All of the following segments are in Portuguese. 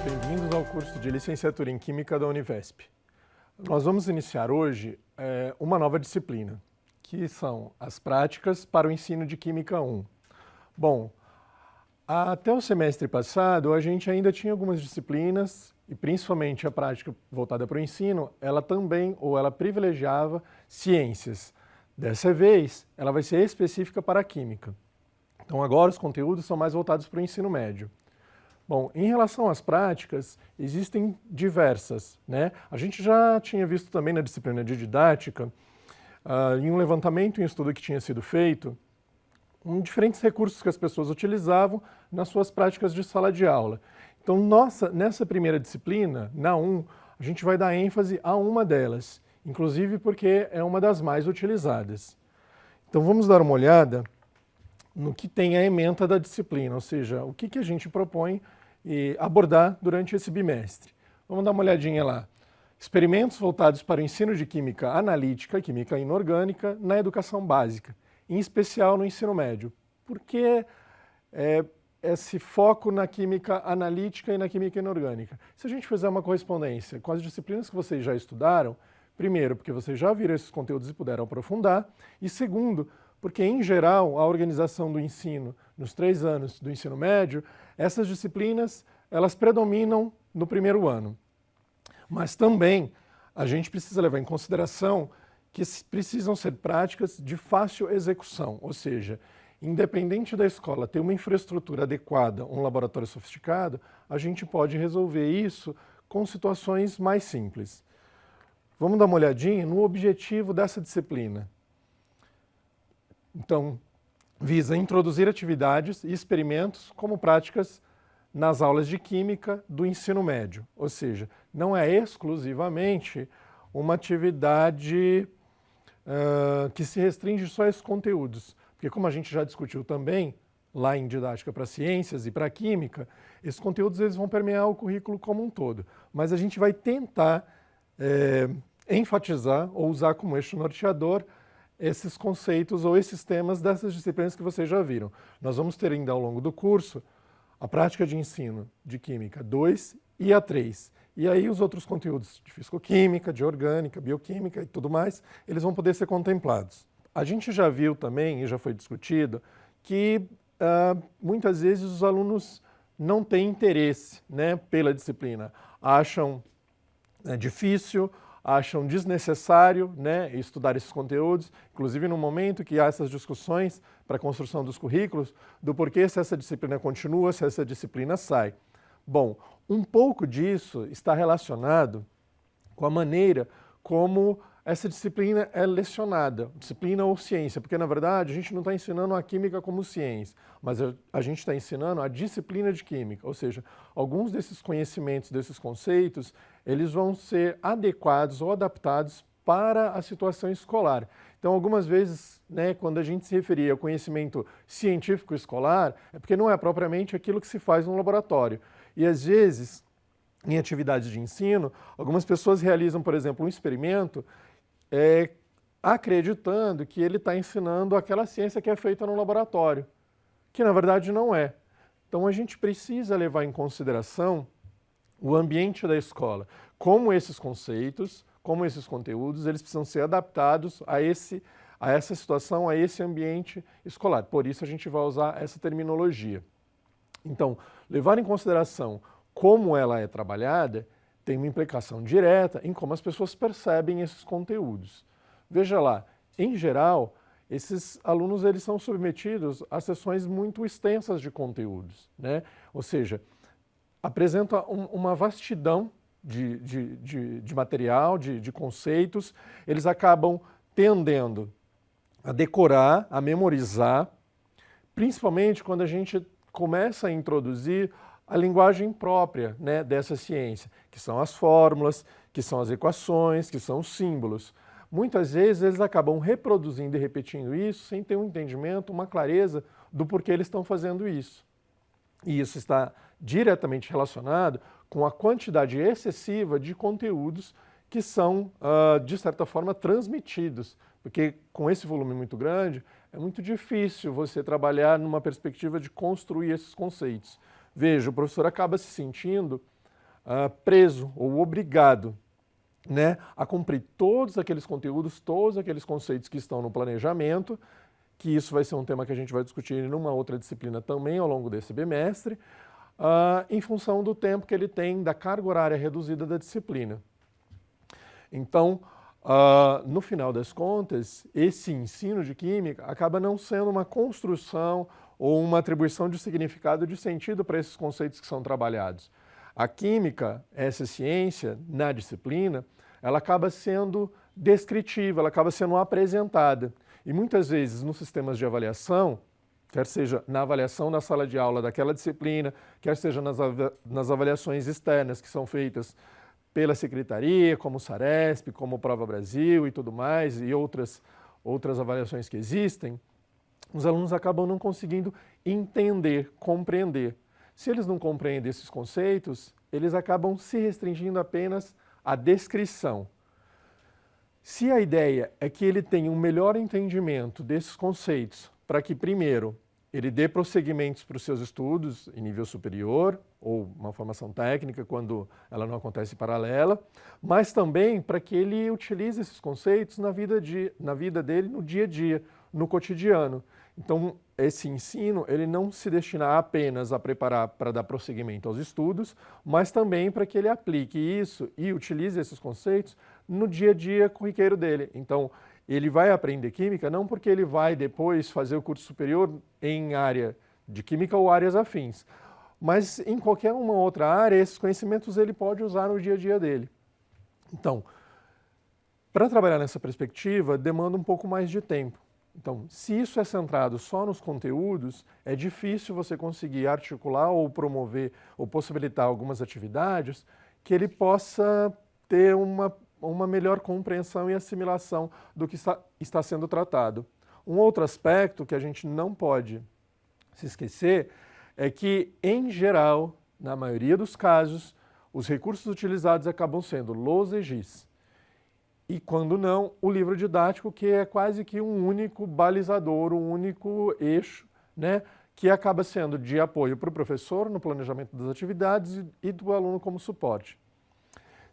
Bem-vindos ao curso de Licenciatura em Química da Univesp. Nós vamos iniciar hoje uma nova disciplina, que são as práticas para o ensino de Química 1. Bom, até o semestre passado a gente ainda tinha algumas disciplinas, e principalmente a prática voltada para o ensino, ela também, ou ela privilegiava ciências. Dessa vez, ela vai ser específica para a Química. Então agora os conteúdos são mais voltados para o ensino médio. Bom, em relação às práticas, existem diversas, né? A gente já tinha visto também na disciplina de didática, em um levantamento e um estudo que tinha sido feito, diferentes recursos que as pessoas utilizavam nas suas práticas de sala de aula. Então, nessa primeira disciplina, na 1, a gente vai dar ênfase a uma delas, inclusive porque é uma das mais utilizadas. Então, vamos dar uma olhada no que tem a ementa da disciplina, ou seja, o que a gente propõe abordar durante esse bimestre. Vamos dar uma olhadinha lá. Experimentos voltados para o ensino de química analítica e química inorgânica na educação básica, em especial no ensino médio. Por que esse foco na química analítica e na química inorgânica? Se a gente fizer uma correspondência com as disciplinas que vocês já estudaram, primeiro, porque vocês já viram esses conteúdos e puderam aprofundar, e segundo, porque, em geral, a organização do ensino, nos 3 anos do ensino médio, essas disciplinas, elas predominam no primeiro ano. Mas também a gente precisa levar em consideração que precisam ser práticas de fácil execução, ou seja, independente da escola ter uma infraestrutura adequada, um laboratório sofisticado, a gente pode resolver isso com situações mais simples. Vamos dar uma olhadinha no objetivo dessa disciplina. Então, visa introduzir atividades e experimentos como práticas nas aulas de química do ensino médio, ou seja, não é exclusivamente uma atividade que se restringe só a esses conteúdos, porque como a gente já discutiu também, lá em didática para ciências e para química, esses conteúdos eles vão permear o currículo como um todo, mas a gente vai tentar enfatizar ou usar como eixo norteador esses conceitos ou esses temas dessas disciplinas que vocês já viram. Nós vamos ter ainda ao longo do curso a prática de ensino de Química 2 e a 3. E aí os outros conteúdos de Fisicoquímica, de Orgânica, Bioquímica e tudo mais, eles vão poder ser contemplados. A gente já viu também, e já foi discutido, que muitas vezes os alunos não têm interesse, né, pela disciplina. Acham difícil, acham desnecessário, né, estudar esses conteúdos, inclusive no momento que há essas discussões para a construção dos currículos, do porquê se essa disciplina continua, se essa disciplina sai. Bom, um pouco disso está relacionado com a maneira como essa disciplina é lecionada, disciplina ou ciência, porque na verdade a gente não está ensinando a química como ciência, mas a gente está ensinando a disciplina de química, ou seja, alguns desses conhecimentos, desses conceitos, eles vão ser adequados ou adaptados para a situação escolar. Então, algumas vezes, né, quando a gente se referia ao conhecimento científico escolar, é porque não é propriamente aquilo que se faz no laboratório. E às vezes, em atividades de ensino, algumas pessoas realizam, por exemplo, um experimento acreditando que ele está ensinando aquela ciência que é feita no laboratório, que na verdade não é. Então a gente precisa levar em consideração o ambiente da escola, como esses conceitos, como esses conteúdos, eles precisam ser adaptados a essa situação, a esse ambiente escolar. Por isso a gente vai usar essa terminologia. Então, levar em consideração como ela é trabalhada tem uma implicação direta em como as pessoas percebem esses conteúdos. Veja lá, em geral, esses alunos eles são submetidos a sessões muito extensas de conteúdos, né? Ou seja, apresenta uma vastidão de material, de conceitos, eles acabam tendendo a decorar, a memorizar, principalmente quando a gente começa a introduzir a linguagem própria, né, dessa ciência, que são as fórmulas, que são as equações, que são os símbolos. Muitas vezes eles acabam reproduzindo e repetindo isso sem ter um entendimento, uma clareza do porquê eles estão fazendo isso. E isso está diretamente relacionado com a quantidade excessiva de conteúdos que são, de certa forma, transmitidos. Porque com esse volume muito grande, é muito difícil você trabalhar numa perspectiva de construir esses conceitos. Veja, o professor acaba se sentindo preso ou obrigado, né, a cumprir todos aqueles conteúdos, todos aqueles conceitos que estão no planejamento, que isso vai ser um tema que a gente vai discutir numa outra disciplina também ao longo desse bimestre, em função do tempo que ele tem, da carga horária reduzida da disciplina. Então, no final das contas, esse ensino de química acaba não sendo uma construção ou uma atribuição de significado, de sentido para esses conceitos que são trabalhados. A química, essa ciência, na disciplina, ela acaba sendo descritiva, ela acaba sendo apresentada. E muitas vezes nos sistemas de avaliação, quer seja na avaliação na sala de aula daquela disciplina, quer seja nas avaliações externas que são feitas pela secretaria, como o Saresp, como o Prova Brasil e tudo mais, e outras avaliações que existem, os alunos acabam não conseguindo entender, compreender. Se eles não compreendem esses conceitos, eles acabam se restringindo apenas à descrição. Se a ideia é que ele tenha um melhor entendimento desses conceitos, para que, primeiro, ele dê prosseguimentos para os seus estudos em nível superior, ou uma formação técnica, quando ela não acontece paralela, mas também para que ele utilize esses conceitos na vida dele, no dia a dia, no cotidiano. Então, esse ensino, ele não se destina apenas a preparar para dar prosseguimento aos estudos, mas também para que ele aplique isso e utilize esses conceitos no dia a dia corriqueiro dele. Então, ele vai aprender química não porque ele vai depois fazer o curso superior em área de química ou áreas afins, mas em qualquer uma outra área, esses conhecimentos ele pode usar no dia a dia dele. Então, para trabalhar nessa perspectiva, demanda um pouco mais de tempo. Então, se isso é centrado só nos conteúdos, é difícil você conseguir articular ou promover ou possibilitar algumas atividades que ele possa ter uma melhor compreensão e assimilação do que está sendo tratado. Um outro aspecto que a gente não pode se esquecer é que, em geral, na maioria dos casos, os recursos utilizados acabam sendo los EGIs. E, quando não, o livro didático, que é quase que um único balizador, um único eixo, né, que acaba sendo de apoio para o professor no planejamento das atividades e do aluno como suporte.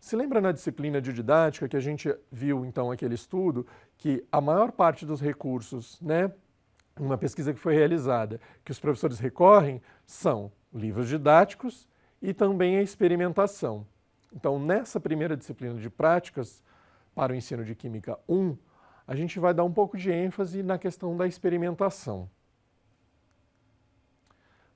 Se lembra na disciplina de didática que a gente viu, então, aquele estudo, que a maior parte dos recursos, né, uma pesquisa que foi realizada, que os professores recorrem, são livros didáticos e também a experimentação. Então, nessa primeira disciplina de práticas, para o ensino de Química 1, a gente vai dar um pouco de ênfase na questão da experimentação.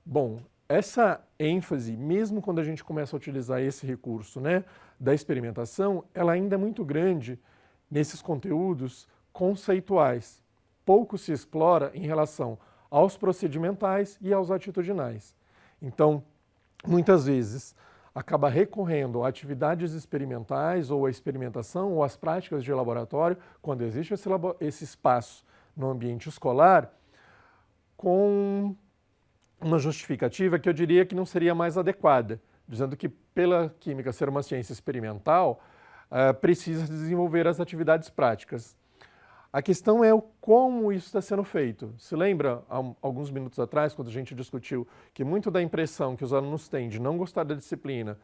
Bom, essa ênfase, mesmo quando a gente começa a utilizar esse recurso, né, da experimentação, ela ainda é muito grande nesses conteúdos conceituais. Pouco se explora em relação aos procedimentais e aos atitudinais. Então, muitas vezes, acaba recorrendo a atividades experimentais ou a experimentação ou às práticas de laboratório, quando existe esse espaço no ambiente escolar, com uma justificativa que eu diria que não seria mais adequada, dizendo que pela química ser uma ciência experimental, precisa desenvolver as atividades práticas. A questão é como isso está sendo feito. Se lembra, há alguns minutos atrás, quando a gente discutiu que muito da impressão que os alunos têm de não gostar da disciplina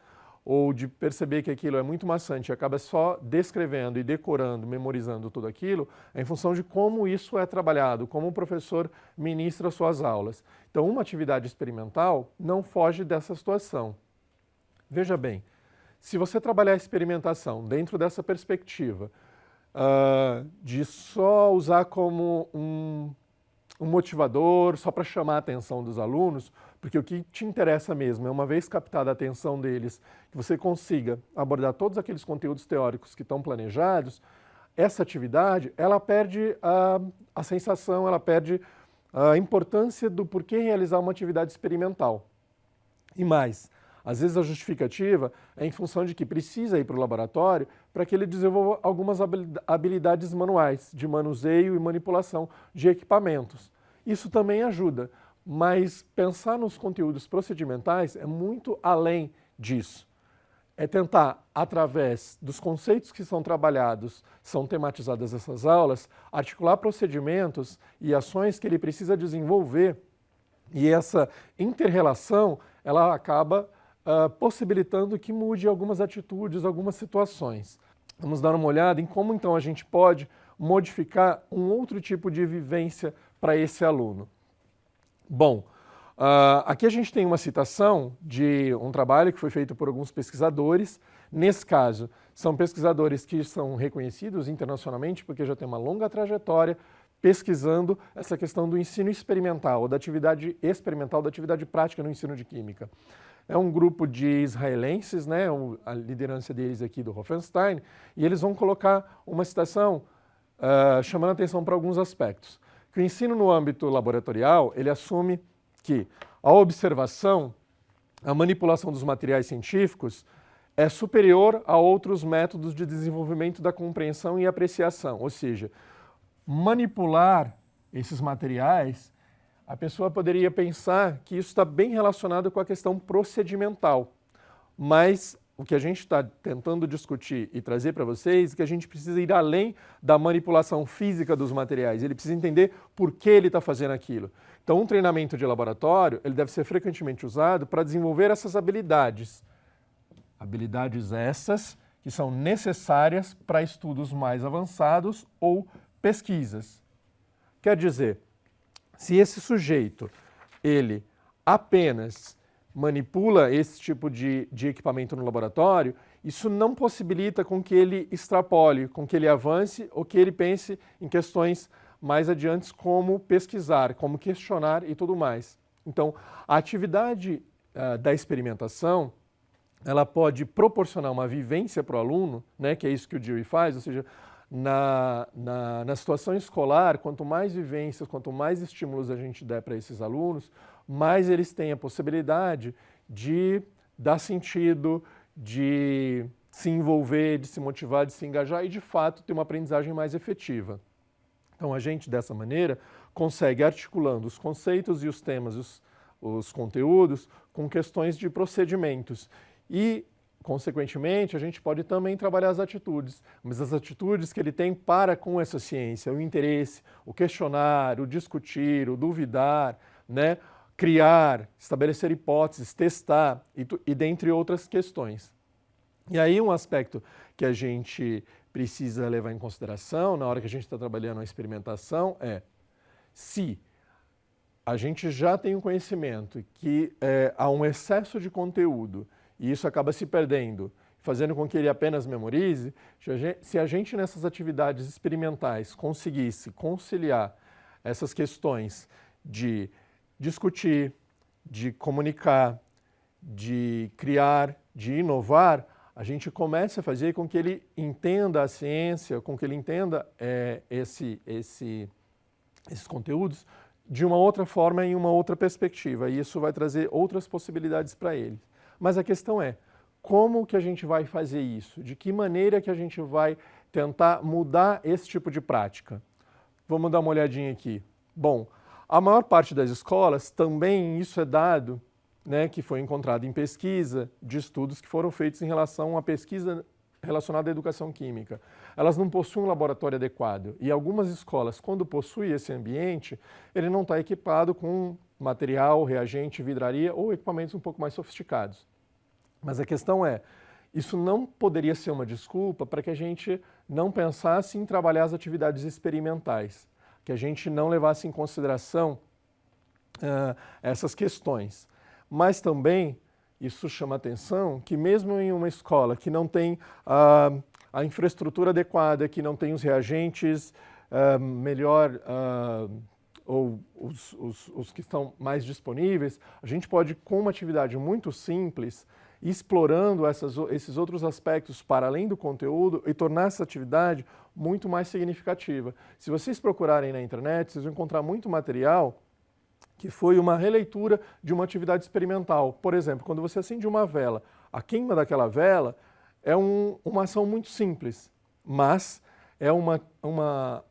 ou de perceber que aquilo é muito maçante e acaba só descrevendo e decorando, memorizando tudo aquilo, é em função de como isso é trabalhado, como o professor ministra suas aulas. Então, uma atividade experimental não foge dessa situação. Veja bem, se você trabalhar a experimentação dentro dessa perspectiva, de só usar como um motivador, só para chamar a atenção dos alunos, porque o que te interessa mesmo é, uma vez captada a atenção deles, que você consiga abordar todos aqueles conteúdos teóricos que estão planejados, essa atividade, ela perde a sensação, ela perde a importância do porquê realizar uma atividade experimental. E mais, às vezes a justificativa é em função de que precisa ir para o laboratório para que ele desenvolva algumas habilidades manuais de manuseio e manipulação de equipamentos. Isso também ajuda, mas pensar nos conteúdos procedimentais é muito além disso. É tentar, através dos conceitos que são trabalhados, são tematizadas essas aulas, articular procedimentos e ações que ele precisa desenvolver, e essa inter-relação, ela acaba possibilitando que mude algumas atitudes, algumas situações. Vamos dar uma olhada em como então a gente pode modificar um outro tipo de vivência para esse aluno. Bom, aqui a gente tem uma citação de um trabalho que foi feito por alguns pesquisadores. Nesse caso, são pesquisadores que são reconhecidos internacionalmente porque já têm uma longa trajetória pesquisando essa questão do ensino experimental, da atividade experimental, da atividade prática no ensino de química. É um grupo de israelenses, né, a liderança deles aqui do Hoffenstein, e eles vão colocar uma citação chamando a atenção para alguns aspectos. Que o ensino no âmbito laboratorial, ele assume que a observação, a manipulação dos materiais científicos é superior a outros métodos de desenvolvimento da compreensão e apreciação, ou seja, manipular esses materiais, a pessoa poderia pensar que isso está bem relacionado com a questão procedimental, mas o que a gente está tentando discutir e trazer para vocês é que a gente precisa ir além da manipulação física dos materiais, ele precisa entender por que ele está fazendo aquilo. Então, um treinamento de laboratório, ele deve ser frequentemente usado para desenvolver essas habilidades. Habilidades essas que são necessárias para estudos mais avançados ou pesquisas. Quer dizer, se esse sujeito, ele apenas manipula esse tipo de equipamento no laboratório, isso não possibilita com que ele extrapole, com que ele avance ou que ele pense em questões mais adiante como pesquisar, como questionar e tudo mais. Então, a atividade da experimentação, ela pode proporcionar uma vivência para o aluno, né, que é isso que o Dewey faz, ou seja, na situação escolar, quanto mais vivências, quanto mais estímulos a gente der para esses alunos, mais eles têm a possibilidade de dar sentido, de se envolver, de se motivar, de se engajar e, de fato, ter uma aprendizagem mais efetiva. Então, a gente, dessa maneira, consegue, articulando os conceitos e os temas, os conteúdos, com questões de procedimentos. E, consequentemente, a gente pode também trabalhar as atitudes, mas as atitudes que ele tem para com essa ciência, o interesse, o questionar, o discutir, o duvidar, né? Criar, estabelecer hipóteses, testar e dentre outras questões. E aí um aspecto que a gente precisa levar em consideração na hora que a gente está trabalhando a experimentação é se a gente já tem um conhecimento que há um excesso de conteúdo e isso acaba se perdendo, fazendo com que ele apenas memorize, se a gente nessas atividades experimentais conseguisse conciliar essas questões de discutir, de comunicar, de criar, de inovar, a gente começa a fazer com que ele entenda a ciência, com que ele entenda esses conteúdos de uma outra forma, em uma outra perspectiva, e isso vai trazer outras possibilidades para ele. Mas a questão é, como que a gente vai fazer isso? De que maneira que a gente vai tentar mudar esse tipo de prática? Vamos dar uma olhadinha aqui. Bom, a maior parte das escolas também isso é dado, né, que foi encontrado em pesquisa de estudos que foram feitos em relação à pesquisa relacionada à educação química. Elas não possuem um laboratório adequado e algumas escolas, quando possuem esse ambiente, ele não está equipado com material, reagente, vidraria ou equipamentos um pouco mais sofisticados. Mas a questão é, isso não poderia ser uma desculpa para que a gente não pensasse em trabalhar as atividades experimentais, que a gente não levasse em consideração essas questões. Mas também isso chama atenção que mesmo em uma escola que não tem a infraestrutura adequada, que não tem os reagentes melhor ou os que estão mais disponíveis, a gente pode, com uma atividade muito simples, explorando esses outros aspectos para além do conteúdo e tornar essa atividade muito mais significativa. Se vocês procurarem na internet, vocês vão encontrar muito material que foi uma releitura de uma atividade experimental. Por exemplo, quando você acende uma vela, a queima daquela vela é uma ação muito simples, mas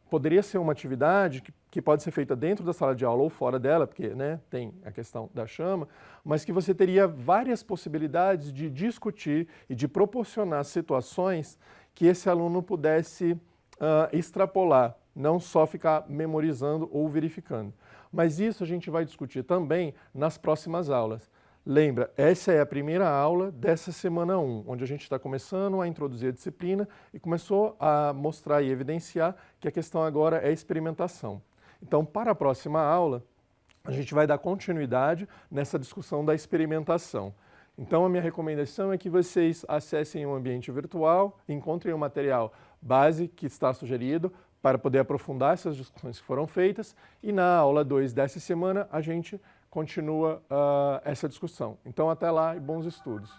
poderia ser uma atividade que pode ser feita dentro da sala de aula ou fora dela, porque né, tem a questão da chama, mas que você teria várias possibilidades de discutir e de proporcionar situações que esse aluno pudesse extrapolar, não só ficar memorizando ou verificando. Mas isso a gente vai discutir também nas próximas aulas. Lembra, essa é a primeira aula dessa semana 1, onde a gente está começando a introduzir a disciplina e começou a mostrar e evidenciar que a questão agora é experimentação. Então, para a próxima aula, a gente vai dar continuidade nessa discussão da experimentação. Então, a minha recomendação é que vocês acessem o ambiente virtual, encontrem o material base que está sugerido para poder aprofundar essas discussões que foram feitas e na aula 2 dessa semana a gente continua essa discussão. Então, até lá e bons estudos.